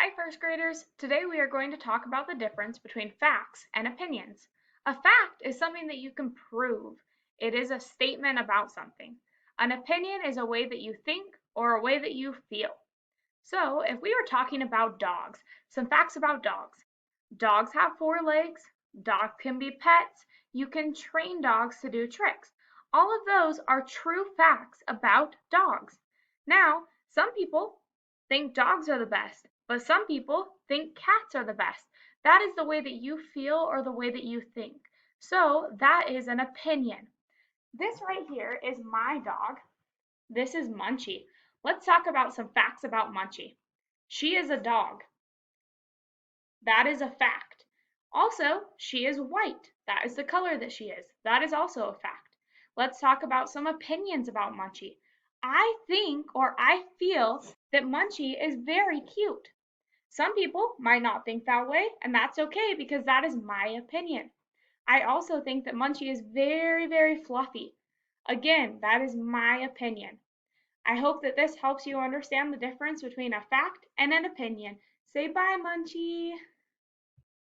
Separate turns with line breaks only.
Hi, first graders. Today we are going to talk about the difference between facts and opinions. A fact is something that you can prove. It is a statement about something. An opinion is a way that you think or a way that you feel. So, if we were talking about dogs, some facts about dogs. Dogs have four legs. Dogs can be pets. You can train dogs to do tricks. All of those are true facts about dogs. Now, some people think dogs are the best, but some people think cats are the best. That is the way that you feel or the way that you think. So, that is an opinion. This right here is my dog. This is Munchie. Let's talk about some facts about Munchie. She is a dog. That is a fact. Also, she is white. That is the color that she is. That is also a fact. Let's talk about some opinions about Munchie. I think or I feel that Munchie is very cute. Some people might not think that way, and that's okay because that is my opinion. I also think that Munchie is very, very fluffy. Again, that is my opinion. I hope that this helps you understand the difference between a fact and an opinion. Say bye, Munchie.